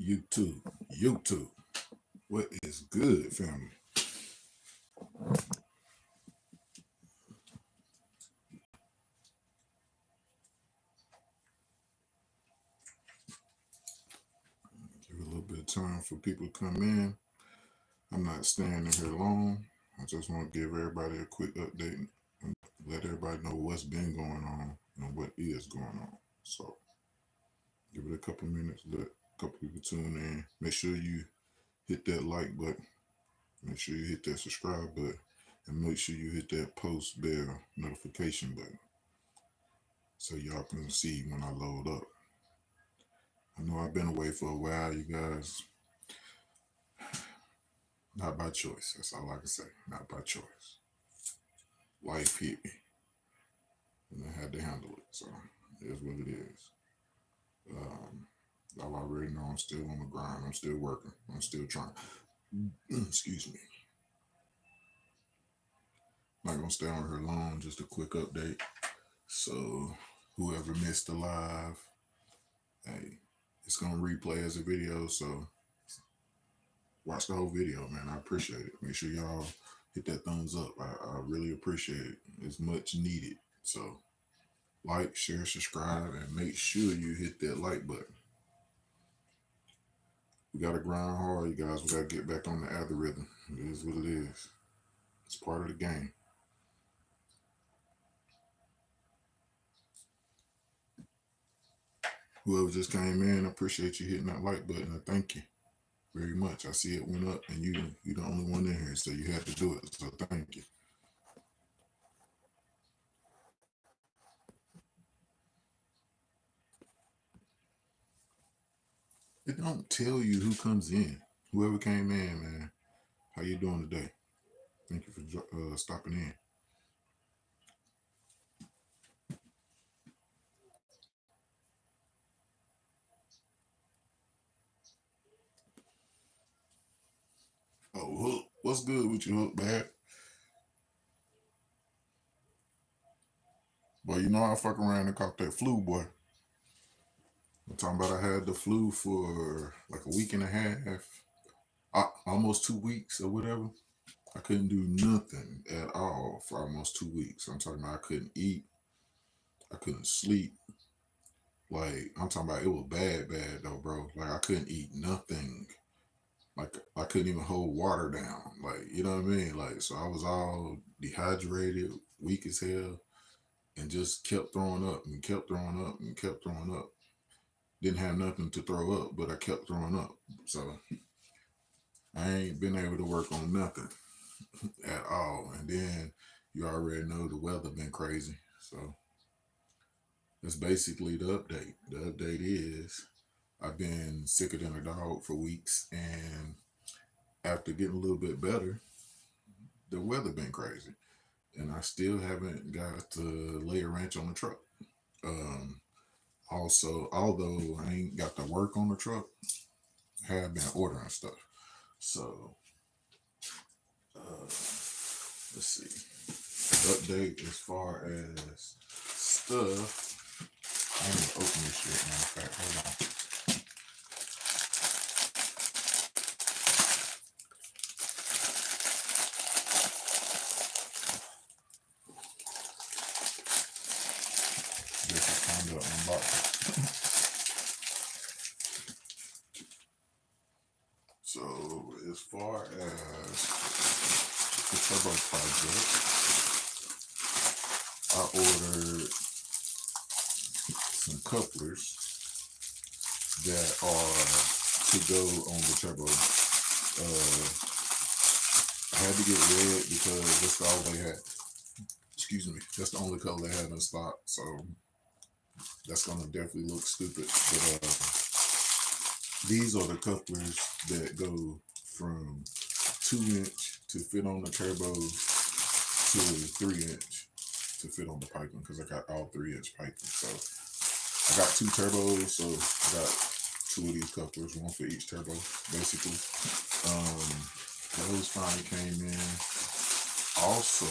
YouTube. What is good, family? Give a little bit of time for people to come in. I'm not staying in here long. I just want to give everybody a quick update and let everybody know what's been going on and what is going on. So give it a couple minutes, let a couple people tune in. Make sure you hit that like button. Make sure you hit that subscribe button. And make sure you hit that post bell notification button so y'all can see when I load up. I know I've been away for a while, you guys. Not by choice. That's all I can say. Not by choice. Life hit me. And I had to handle it. So it is what it is. Y'all already know I'm still on the grind. I'm still working. I'm still trying. Excuse me. Not gonna stay on here long. Just a quick update. So whoever missed the live, hey, it's gonna replay as a video. So watch the whole video, man. I appreciate it. Make sure y'all hit that thumbs up. I really appreciate it. It's much needed. So like, share, subscribe, and make sure you hit that like button. We got to grind hard, you guys. We got to get back on the algorithm. It is what it is. It's part of the game. Whoever just came in, I appreciate you hitting that like button. I thank you very much. I see it went up, and you're the only one in here, so you had to do it. So thank you. It don't tell you who comes in. Whoever came in, man, how you doing today? Thank you for stopping in. Oh, Hook, what's good with you, Hook, man? Boy, you know I fuck around and caught that flu, boy. I'm talking about I had the flu for like a week and a half, almost 2 weeks or whatever. I couldn't do nothing at all for almost 2 weeks. I'm talking about I couldn't eat. I couldn't sleep. Like, I'm talking about it was bad though, bro. Like, I couldn't eat nothing. Like, I couldn't even hold water down. Like, you know what I mean? Like, so I was all dehydrated, weak as hell, and just kept throwing up and kept throwing up and kept throwing up. Didn't have nothing to throw up, but I kept throwing up. So I ain't been able to work on nothing at all. And then you already know the weather been crazy. So that's basically the update. The update is I've been sicker than a dog for weeks, and after getting a little bit better, the weather been crazy. And I still haven't got to lay a wrench on the truck. Also, although I ain't got to work on the truck, I have been ordering stuff. So let's see. Update as far as stuff. I ain't gonna open this shit, matter of fact. Hold on. This is kind of unboxing. So as far as the turbo project, I ordered some couplers that are to go on the turbo. I had to get red because that's all they had. Excuse me, that's the only color they had in stock. So that's gonna definitely look stupid. But these are the couplers that go from 2-inch to fit on the turbo to 3-inch to fit on the piping, because I got all 3-inch piping. So I got 2 turbos, so I got 2 of these couplers, one for each turbo, basically. Those finally came in. Also,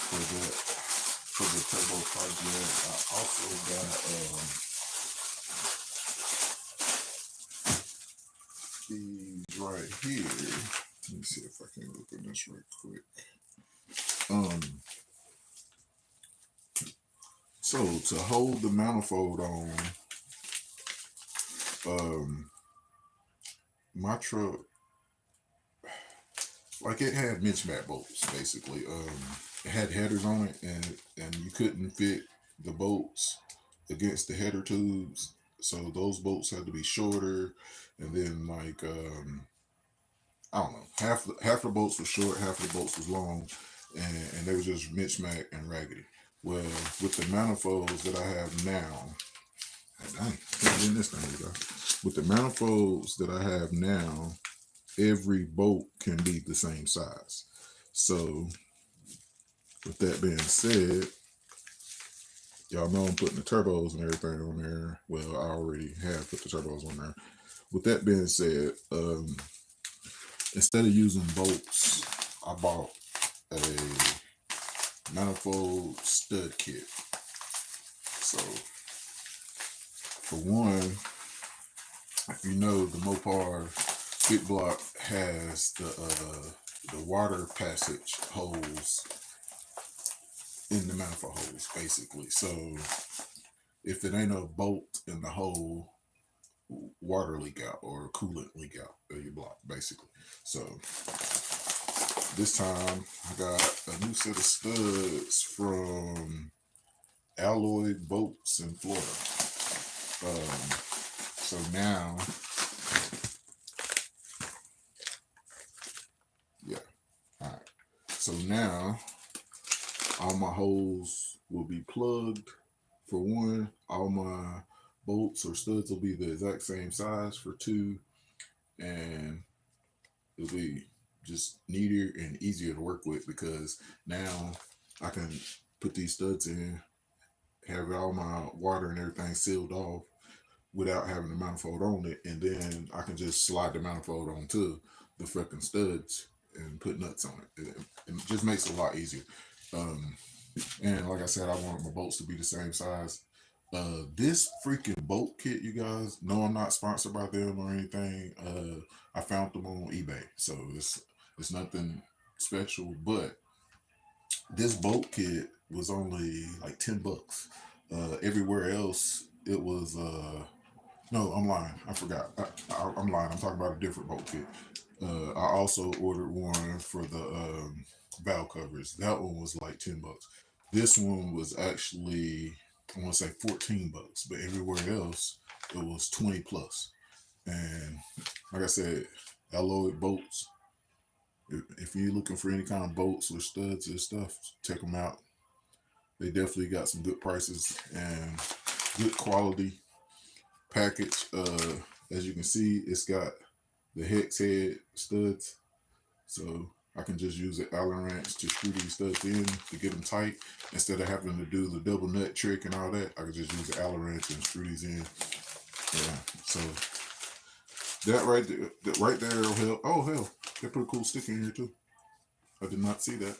for the turbo project, I also got these right here. Let me see if I can open this right quick. So to hold the manifold on, my truck, like it had mismatch bolts basically. It had headers on it, and you couldn't fit the bolts against the header tubes, so those bolts had to be shorter. And then like I don't know, half the bolts was short, half the bolts was long, and they were just mismatched and raggedy. Well, with the manifolds that I have now, dang, can't get in this thing, you guys. With the manifolds that I have now, every bolt can be the same size. So with that being said, y'all know I'm putting the turbos and everything on there. Well, I already have put the turbos on there. With that being said, instead of using bolts, I bought a manifold stud kit. So for one, you know, the Mopar big block has the water passage holes in the manifold holes, basically. So if it ain't a bolt in the hole, water leak out or coolant leak out of your block, basically. So this time I got a new set of studs from Alloyed Bolts in Florida. So now, yeah, all right. So now all my holes will be plugged. For one, all my bolts or studs will be the exact same size for two, and it'll be just neater and easier to work with because now I can put these studs in, have all my water and everything sealed off without having the manifold on it, and then I can just slide the manifold onto the freaking studs and put nuts on it. It just makes it a lot easier. And like I said, I want my bolts to be the same size. This freaking bolt kit, you guys know I'm not sponsored by them or anything. I found them on eBay, so it's nothing special. But this bolt kit was only like $10. Everywhere else, it was no, I'm lying. I forgot. I'm lying. I'm talking about a different bolt kit. I also ordered one for the valve covers. That one was like $10. This one was actually, I want to say $14, but everywhere else it was 20 plus. And like I said, alloyed bolts. If you're looking for any kind of bolts or studs or stuff, check them out. They definitely got some good prices and good quality package. As you can see, it's got the hex head studs, so I can just use an Allen wrench to screw these studs in to get them tight instead of having to do the double nut trick and all that. I can just use the Allen wrench and screw these in. Yeah, so that right there will help. Oh hell, they put a cool sticker in here too. I did not see that.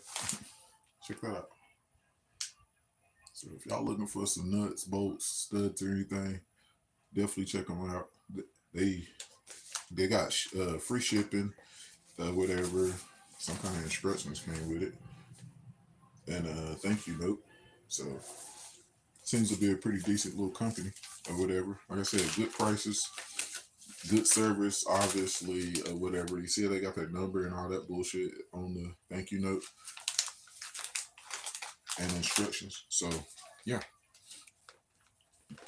Check that out. So if y'all looking for some nuts, bolts, studs, or anything, definitely check them out. They got free shipping, whatever. Some kind of instructions came with it, and thank you note. So seems to be a pretty decent little company or whatever. Like I said, good prices, good service, obviously, whatever. You see they got that number and all that bullshit on the thank you note and instructions. So yeah.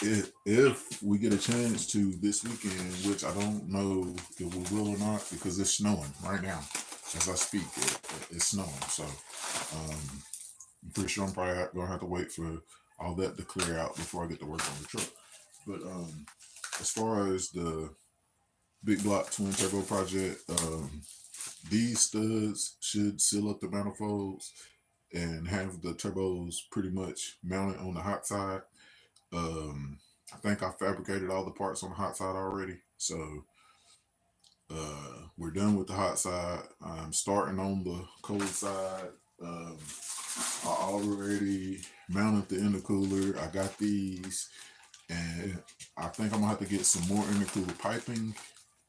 If we get a chance to this weekend, which I don't know if we will or not because it's snowing right now as I speak. It's snowing, so I'm pretty sure I'm probably gonna have to wait for all that to clear out before I get to work on the truck. But as far as the big block twin turbo project, these studs should seal up the manifolds and have the turbos pretty much mounted on the hot side. I think I fabricated all the parts on the hot side already, so we're done with the hot side. I'm starting on the cold side. I already mounted the intercooler. I got these, and I think I'm gonna have to get some more intercooler piping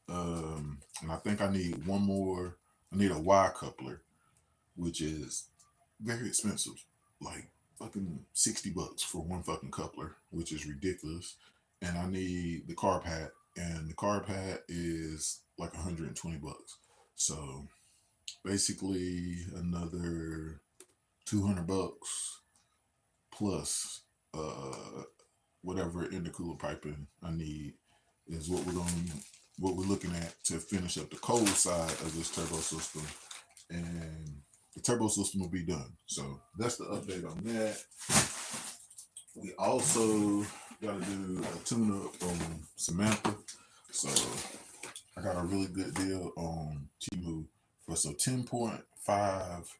And I think I need one more. I need a Y coupler, which is very expensive, like fucking $60 for one fucking coupler, which is ridiculous. And I need the carb hat, and the carb hat is like $120. So basically another $200 plus whatever intercooler piping I need is what we're looking at to finish up the cold side of this turbo system, and the turbo system will be done. So that's the update on that. We also got to do a tune up on Samantha. So I got a really good deal on Timu for some 10.5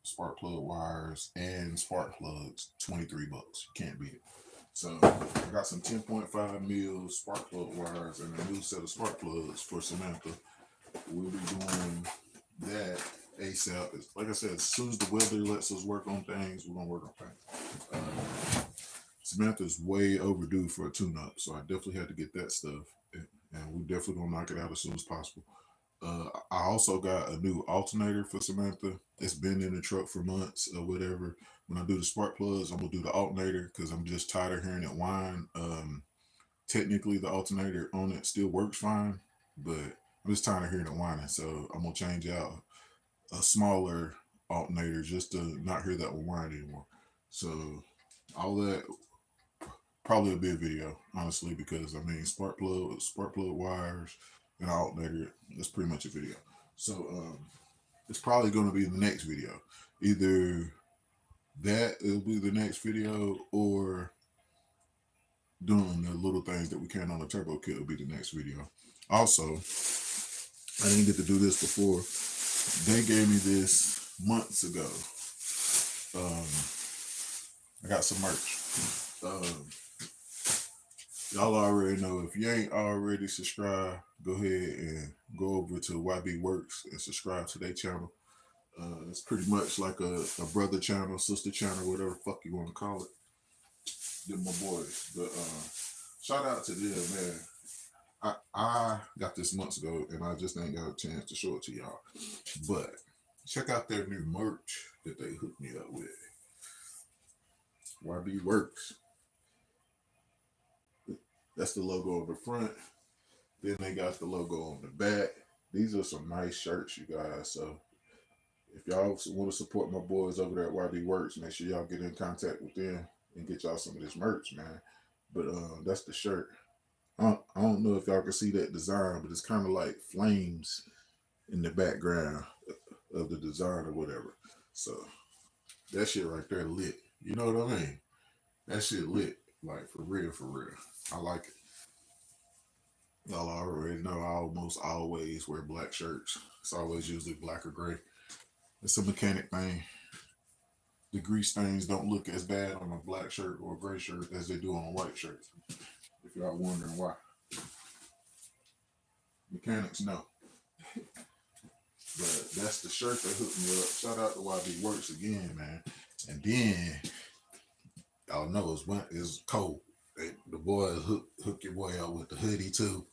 spark plug wires and spark plugs, $23. You can't beat it. So I got some 10.5 mil spark plug wires and a new set of spark plugs for Samantha. We'll be doing that ASAP. Like I said, as soon as the weather lets us work on things, we're gonna work on things. Samantha's way overdue for a tune-up, so I definitely had to get that stuff, and we definitely gonna knock it out as soon as possible. I also got a new alternator for Samantha. It's been in the truck for months or whatever. When I do the spark plugs, I'm gonna do the alternator because I'm just tired of hearing it whine. Technically, the alternator on it still works fine, but I'm just tired of hearing it whining. So I'm gonna change out a smaller alternator just to not hear that one whine anymore. So all that probably a big video, honestly, because I mean spark plug wires, and alternator. That's pretty much a video. So it's probably going to be the next video. Either that it'll be the next video, or doing the little things that we can on the turbo kit will be the next video. Also, I didn't get to do this before. They gave me this months ago. I got some merch. Y'all already know, if you ain't already subscribed, go ahead and go over to YB Works and subscribe to their channel. It's pretty much like a brother channel, sister channel, whatever the fuck you want to call it. They're my boys. But shout out to them, man. I got this months ago and I just ain't got a chance to show it to y'all. But check out their new merch that they hooked me up with. YB Works. That's the logo on the front. Then they got the logo on the back. These are some nice shirts, you guys. So if y'all want to support my boys over there at YB Works, make sure y'all get in contact with them and get y'all some of this merch, man. But that's the shirt. I don't know if y'all can see that design, but it's kind of like flames in the background of the design or whatever. So that shit right there lit. You know what I mean? That shit lit. Like for real, for real. I like it. Y'all already know I almost always wear black shirts. It's always usually black or gray. It's a mechanic thing. The grease stains don't look as bad on a black shirt or a gray shirt as they do on a white shirt. If y'all wondering why. Mechanics know. But that's the shirt that hooked me up. Shout out to YB Works again, man. And then y'all know it's cold. The boys hook your boy up with the hoodie too.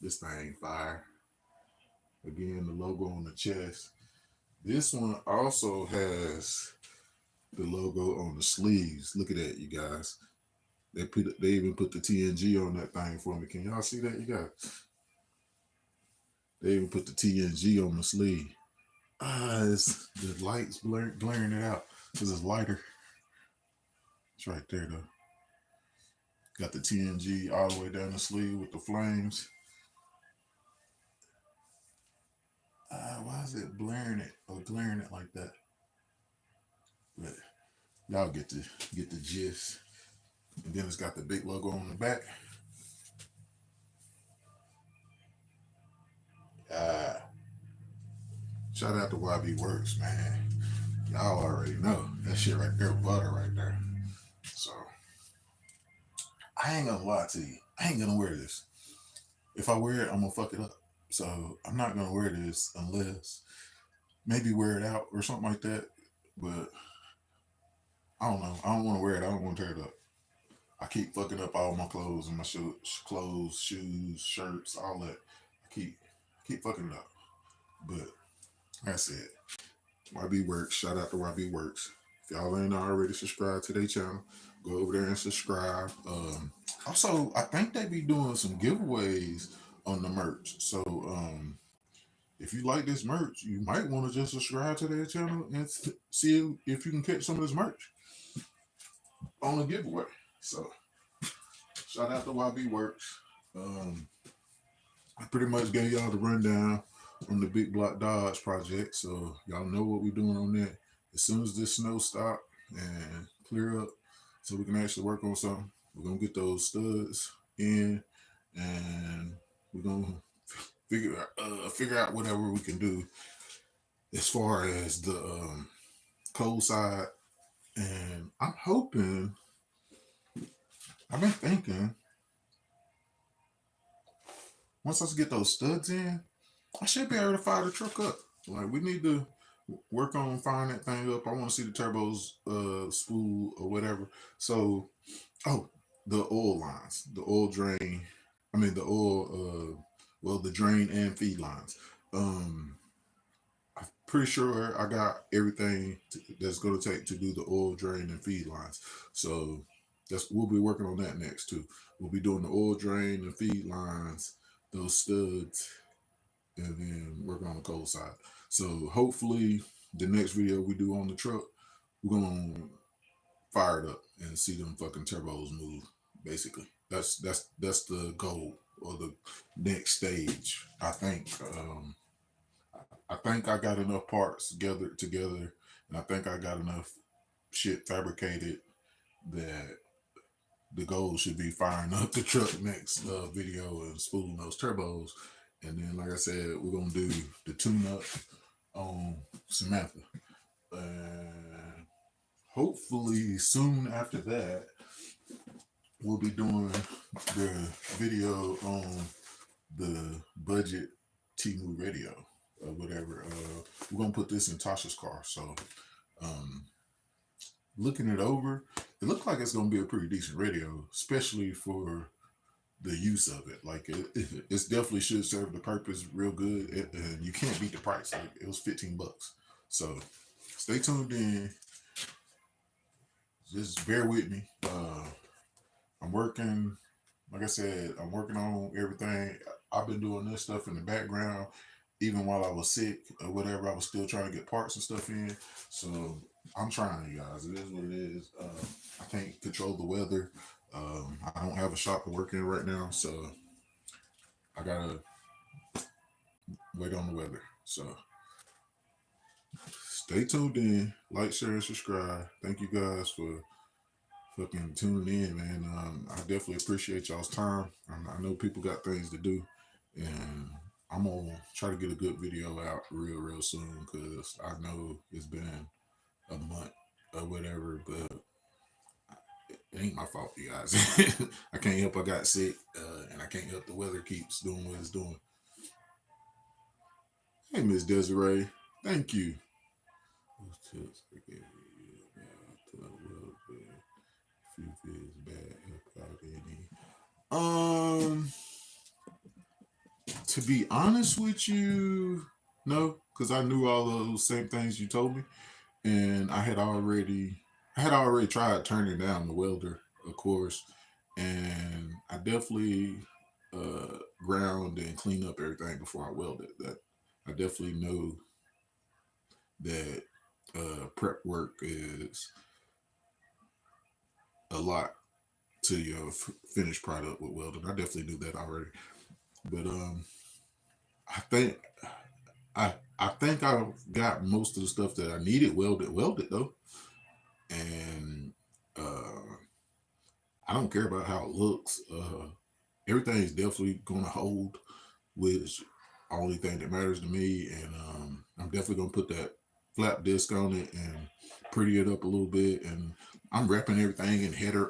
This thing fire. Again, the logo on the chest. This one also has the logo on the sleeves. Look at that, you guys. They even put the TNG on that thing for me. Can y'all see that, you guys? They even put the TNG on the sleeve. It's the lights blaring it out because it's lighter. It's right there though. Got the TNG all the way down the sleeve with the flames. Why is it blaring it or glaring it like that? But y'all get the gist. And then it's got the big logo on the back. Shout out to YB Works, man. Y'all already know that shit right there, butter right there. So I ain't gonna lie to you. I ain't gonna wear this. If I wear it, I'm gonna fuck it up. So I'm not gonna wear this unless maybe wear it out or something like that. But I don't know. I don't want to wear it. I don't want to tear it up. I keep fucking up all my clothes and my shoes, shirts, all that. I keep keep fucking it up. But like I said, YB Works. Shout out to YB Works. If y'all ain't already subscribed to their channel, go over there and subscribe. Also, I think they be doing some giveaways on the merch. So if you like this merch, you might want to just subscribe to their channel and see if you can catch some of this merch on a giveaway. So shout out to YB Works. I pretty much gave y'all the rundown on the Big Block Dodge project, so y'all know what we're doing on that. As soon as this snow stop and clear up, so we can actually work on something, we're gonna get those studs in, and we're gonna figure out whatever we can do as far as the cold side. And I'm hoping, I've been thinking, once I get those studs in, I should be able to fire the truck up. Like, we need to work on firing that thing up. I want to see the turbos spool or whatever. So, the oil lines, the oil drain. I mean, the oil. The drain and feed lines. I'm pretty sure I got everything that's going to take to do the oil drain and feed lines. So we'll be working on that next too. We'll be doing the oil drain and feed lines, those studs, and then working on the cold side. So hopefully the next video we do on the truck, we're gonna fire it up and see them fucking turbos move. Basically, that's the goal or the next stage. I think. I think I got enough parts gathered together, and I think I got enough shit fabricated that the goal should be firing up the truck next video and spooling those turbos. And then, like I said, we're going to do the tune-up on Samantha. And hopefully soon after that, we'll be doing the video on the budget Timu radio or whatever. We're going to put this in Tasha's car. So looking it over, it looks like it's going to be a pretty decent radio, especially for the use of it. Like it's definitely should serve the purpose real good, and you can't beat the price. Like, it was $15. So stay tuned in. Just bear with me. I'm working, like I said, I'm working on everything. I've been doing this stuff in the background, even while I was sick or whatever. I was still trying to get parts and stuff in. So I'm trying, you guys. It is what it is. I can't control the weather. I don't have a shop to work in right now, so I gotta wait on the weather. So stay tuned in, like, share, and subscribe. Thank you guys for fucking tuning in, man. I definitely appreciate y'all's time. I know people got things to do, and I'm gonna try to get a good video out real soon, because I know it's been a month or whatever, but it ain't my fault, you guys. I can't help I got sick, and I can't help the weather keeps doing what it's doing. Hey, Miss Desiree, thank you. To be honest with you, no, because I knew all those same things you told me, and I had already tried turning down the welder, of course, and I definitely ground and clean up everything before I welded. That I definitely know that prep work is a lot to your finished product with welding. I definitely knew that already, but I think I think I got most of the stuff that I needed welded though, and I don't care about how it looks. Everything is definitely gonna hold, which only thing that matters to me. And I'm definitely gonna put that flap disc on it and pretty it up a little bit. And I'm wrapping everything in header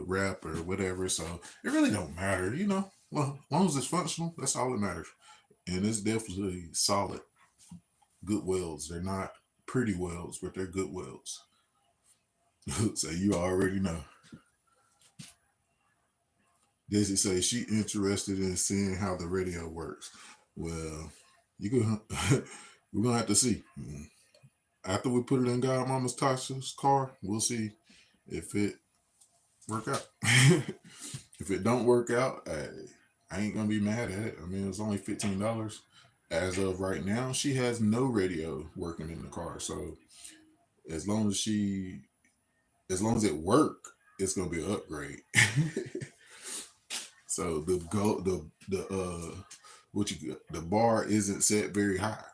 wrap or whatever, so it really don't matter, you know. Well, as long as it's functional, that's all that matters. And it's definitely solid, good welds. They're not pretty welds, but they're good welds. So you already know. Daisy says she interested in seeing how the radio works. Well, you can. We're gonna have to see. After we put it in Godmama's Tasha's car, we'll see if it work out. If it don't work out, I ain't gonna be mad at it. I mean, it's only $15. As of right now, she has no radio working in the car. So as long as she, as long as it work, it's gonna be an upgrade. So the what you the bar isn't set very high.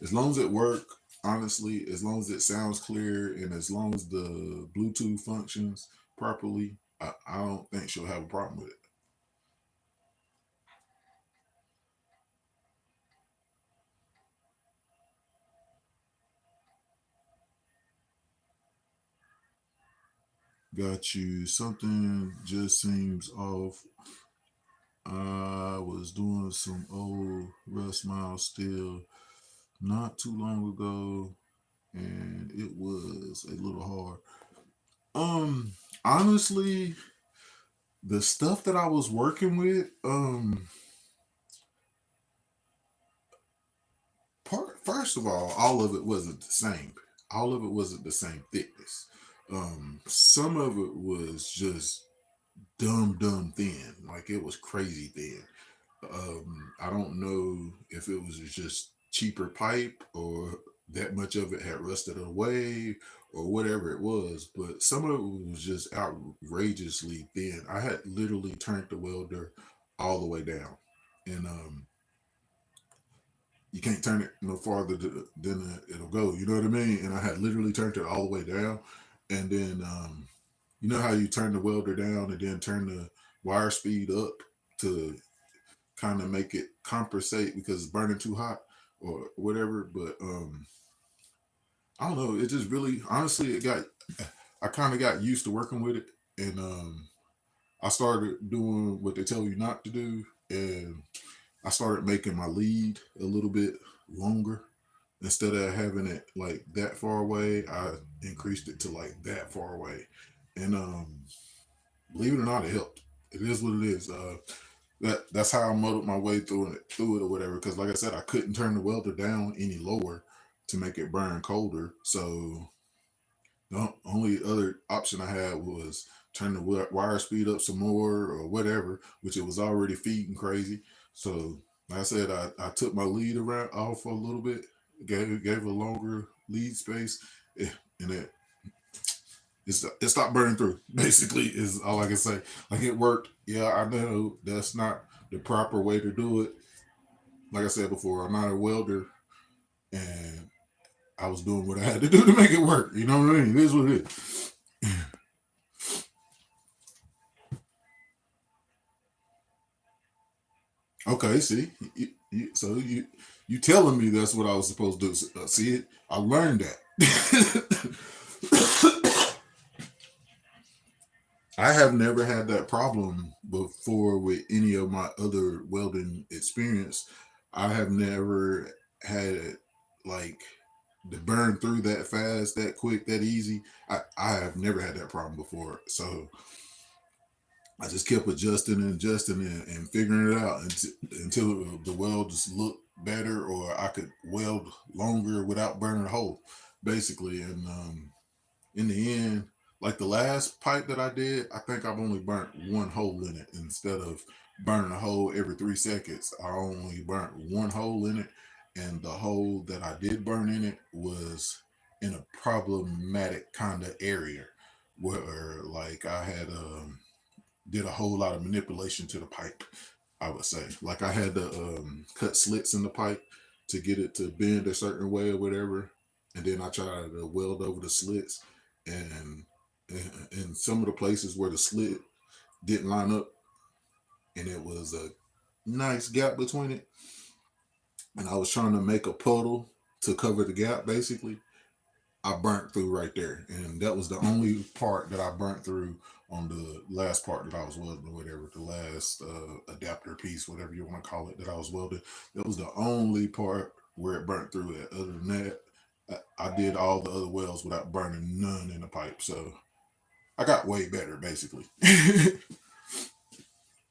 As long as it work, honestly, as long as it sounds clear and as long as the Bluetooth functions properly, I don't think she'll have a problem with it. Got you. Something just seems off. I was doing some old Russ Miles still not too long ago, and it was a little hard. Honestly, the stuff that I was working with, first of all of it wasn't the same. All of it wasn't the same thickness. Some of it was just dumb thin, like it was crazy thin. I don't know if it was just cheaper pipe or that much of it had rusted away or whatever it was, but some of it was just outrageously thin. I had literally turned the welder all the way down, and you can't turn it no farther than it'll go. You know what I mean? And I had literally turned it all the way down, and then you know how you turn the welder down and then turn the wire speed up to kind of make it compensate because it's burning too hot or whatever. But I don't know. It just really, honestly, it got. I kind of got used to working with it, and I started doing what they tell you not to do, and I started making my lead a little bit longer. Instead of having it like that far away, I increased it to like that far away, and believe it or not, it helped. It is what it is. That's how I muddled my way through it or whatever. Because like I said, I couldn't turn the welder down any lower to make it burn colder. So the only other option I had was turn the wire speed up some more or whatever, which it was already feeding crazy. So like I said, I took my lead around off a little bit, gave a longer lead space, and it stopped burning through. Basically, is all I can say. Like it worked. Yeah, I know that's not the proper way to do it. Like I said before, I'm not a welder, and I was doing what I had to do to make it work. You know what I mean? It is what it is. Okay, see, so you telling me that's what I was supposed to do? See it? I learned that. I have never had that problem before with any of my other welding experience. I have never had it like to burn through that fast, that quick, that easy. I have never had that problem before. So I just kept adjusting and adjusting and figuring it out until the weld just looked better or I could weld longer without burning a hole, basically. And in the end, like the last pipe that I did, I think I've only burnt one hole in it instead of burning a hole every 3 seconds. I only burnt one hole in it, and the hole that I did burn in it was in a problematic kind of area where, like, I had did a whole lot of manipulation to the pipe. I would say, like, I had to cut slits in the pipe to get it to bend a certain way or whatever, and then I tried to weld over the slits, and in some of the places where the slit didn't line up, and it was a nice gap between it, and I was trying to make a puddle to cover the gap, basically. I burnt through right there, and that was the only part that I burnt through on the last part that I was welding, or whatever, the last adapter piece, whatever you want to call it, that I was welding. That was the only part where it burnt through it. Other than that, I did all the other welds without burning none in the pipe. So I got way better, basically.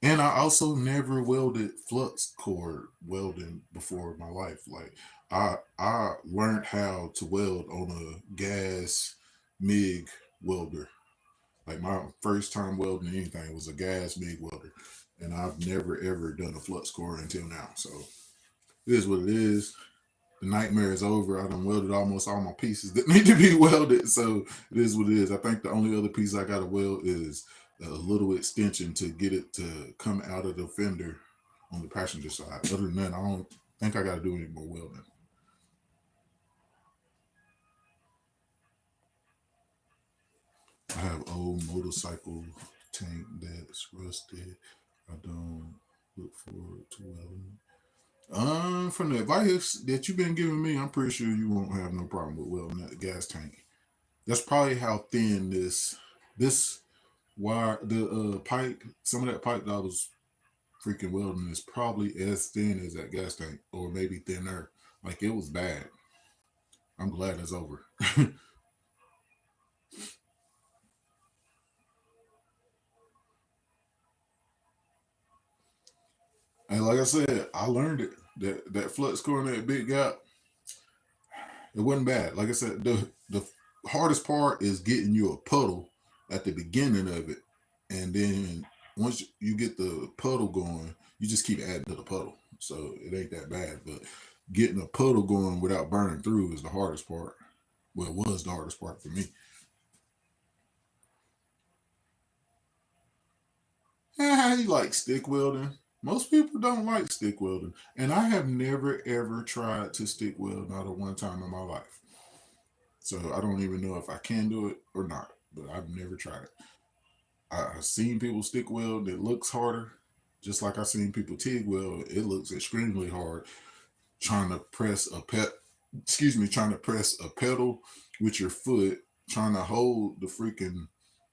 And I also never welded flux core welding before in my life. Like I learned how to weld on a gas MIG welder. Like my first time welding anything was a gas MIG welder, and I've never ever done a flux core until now. So it is what it is. The nightmare is over. I done welded almost all my pieces that need to be welded. So it is what it is. I think the only other piece I got to weld is a little extension to get it to come out of the fender on the passenger side. Other than that, I don't think I got to do any more welding. I have old motorcycle tank that's rusted. I don't look forward to welding. From the advice that you've been giving me, I'm pretty sure you won't have no problem with welding that gas tank. That's probably how thin this wire, the pipe, some of that pipe that I was freaking welding is probably as thin as that gas tank, or maybe thinner. Like it was bad. I'm glad it's over. And like I said, I learned it. That flux core in that big gap, it wasn't bad. Like I said, the hardest part is getting you a puddle at the beginning of it, and then once you get the puddle going, you just keep adding to the puddle. So it ain't that bad. But getting a puddle going without burning through is the hardest part. Well, it was the hardest part for me. How you like stick welding? Most people don't like stick welding, and I have never ever tried to stick weld not at one time in my life. So I don't even know if I can do it or not. But I've never tried it. I've seen people stick weld. It looks harder, just like I've seen people TIG weld. It looks extremely hard trying to press a trying to press a pedal with your foot, trying to hold the freaking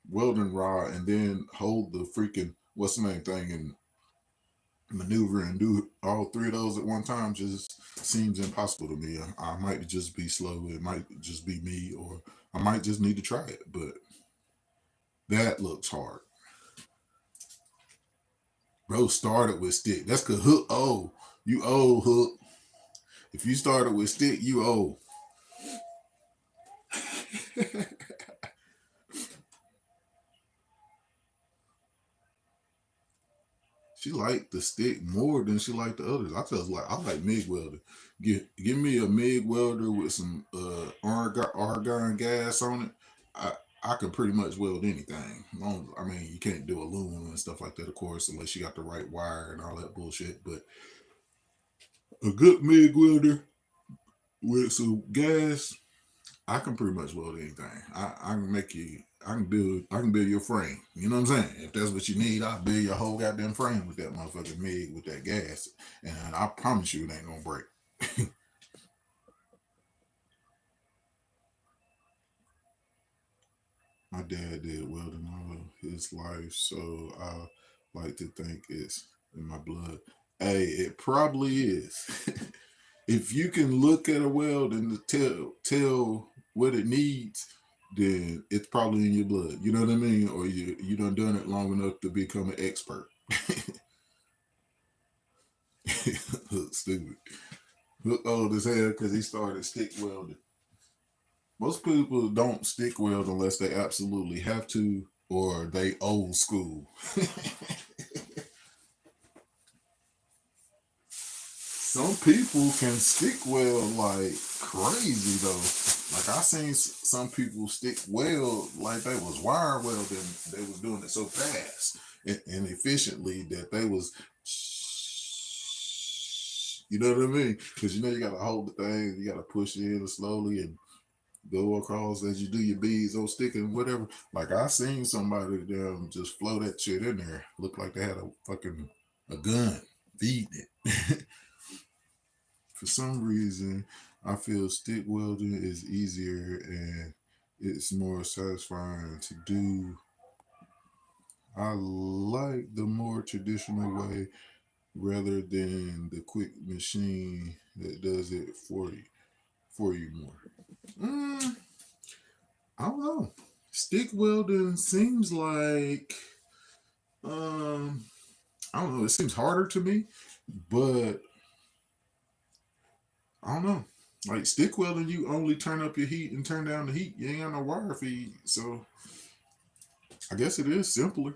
welding rod and then hold the freaking what's the name thing and maneuver and do all three of those at one time just seems impossible to me. I might just be slow. It might just be me, or I might just need to try it. But that looks hard. Bro started with stick. That's cause Hook old. You old Hook. If you started with stick, you old. She liked the stick more than she liked the others. I just like I like MIG welder. Give me a MIG welder with some argon gas on it. I I can pretty much weld anything. I mean, you can't do aluminum and stuff like that, of course, unless you got the right wire and all that bullshit. But a good MIG welder with some gas, I can pretty much weld anything. I can make you. I can build your frame. You know what I'm saying? If that's what you need, I'll build your whole goddamn frame with that motherfucking MIG with that gas. And I promise you it ain't gonna break. My dad did welding all of his life, so I like to think it's in my blood. Hey, it probably is. If you can look at a weld and tell what it needs, then it's probably in your blood. You know what I mean? Or you done it long enough to become an expert. Look stupid. Look old as hell because he started stick welding. Most people don't stick weld unless they absolutely have to, or they old school. Some people can stick weld like crazy though. Like I seen some people stick weld like they was wire welding. They was doing it so fast and efficiently that they was, you know what I mean? Because you know you gotta hold the thing, you gotta push it in slowly and go across as you do your beads or sticking whatever. Like I seen somebody just flow that shit in there. Looked like they had a fucking a gun feeding it. For some reason, I feel stick welding is easier and it's more satisfying to do. I like the more traditional way rather than the quick machine that does it for you more. Mm, I don't know. Stick welding seems like um I don't know. It seems harder to me, but I don't know. Like stick welding, you only turn up your heat and turn down the heat. You ain't got no wire feed, so I guess it is simpler.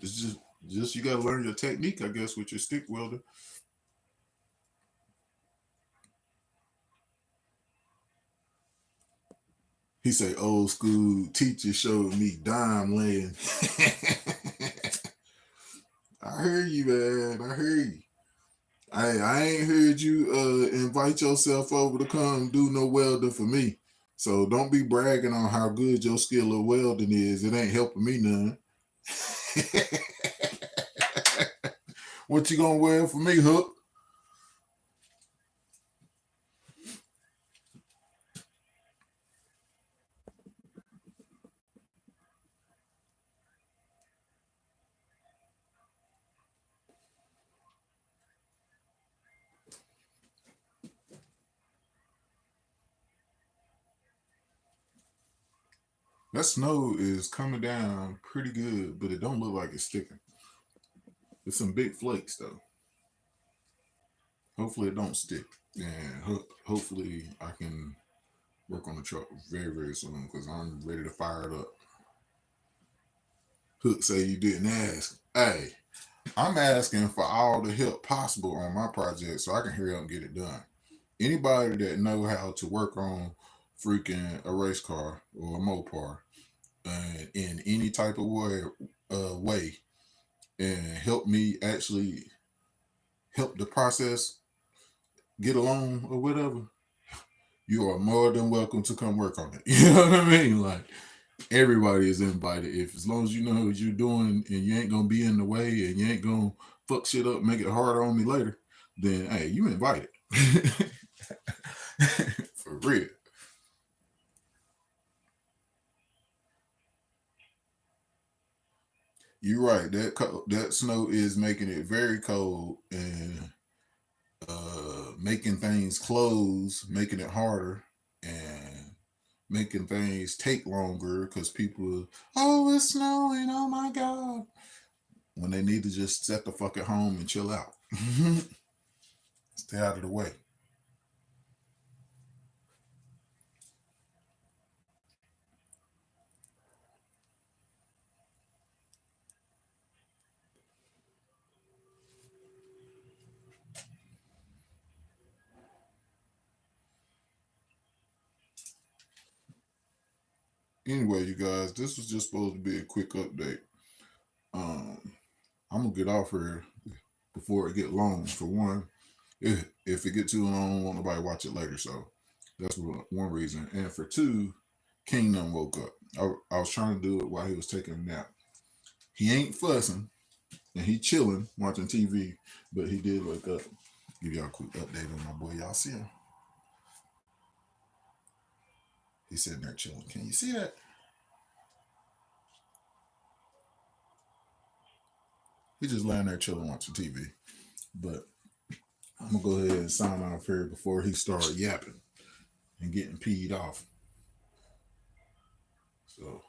It's just you got to learn your technique, I guess, with your stick welder. He say old school teacher showed me dime laying. I hear you, man. I hear you. I ain't heard you invite yourself over to come do no welding for me. So don't be bragging on how good your skill of welding is. It ain't helping me none. What you gonna weld for me, Hook? That snow is coming down pretty good, but it don't look like it's sticking. It's some big flakes though. Hopefully it don't stick, and hopefully I can work on the truck very soon because I'm ready to fire it up. Hook say you didn't ask. Hey, I'm asking for all the help possible on my project so I can hurry up and get it done. Anybody that know how to work on freaking a race car or a mopar in any type of way and help me actually help the process get along or whatever, you are more than welcome to come work on it. You know what I mean? Like everybody is invited. If as long as you know what you're doing and you ain't gonna be in the way and you ain't gonna fuck shit up, make it harder on me later, then hey, you invited. For real. You're right. That snow is making it very cold and making things close, making it harder, and making things take longer because people, oh, it's snowing, oh my god, when they need to just set the fuck at home and chill out, stay out of the way. Anyway, you guys, this was just supposed to be a quick update. Um, I'm gonna get off here before it get long. For one, if it get too long, won't nobody watch it later. So that's one reason. And for two, Kingdom woke up. I was trying to do it while he was taking a nap. He ain't fussing and he chilling watching TV, but he did wake up. Give y'all a quick update on my boy. Y'all see him? He's sitting there chilling. Can you see that? He's just laying there chilling watching TV. But I'm gonna go ahead and sign off here before he start yapping and getting peed off. So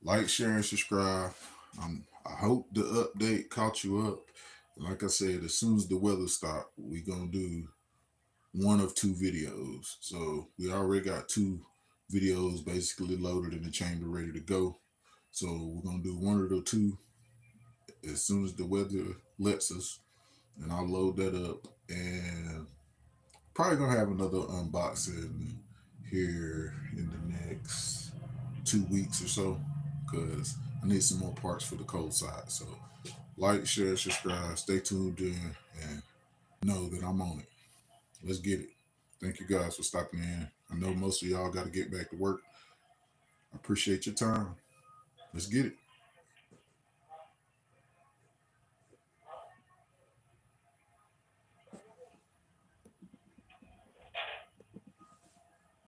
like, share, and subscribe. I hope the update caught you up. Like I said, as soon as the weather stop, we gonna do one of two videos. So we already got two videos basically loaded in the chamber, ready to go. So we're gonna do one of the two as soon as the weather lets us, and I'll load that up and probably gonna have another unboxing here in the next 2 weeks or so because I need some more parts for the cold side. So like, share, subscribe, stay tuned in, and know that I'm on it. Let's get it. Thank you guys for stopping in. I know most of y'all got to get back to work. I appreciate your time. Let's get it.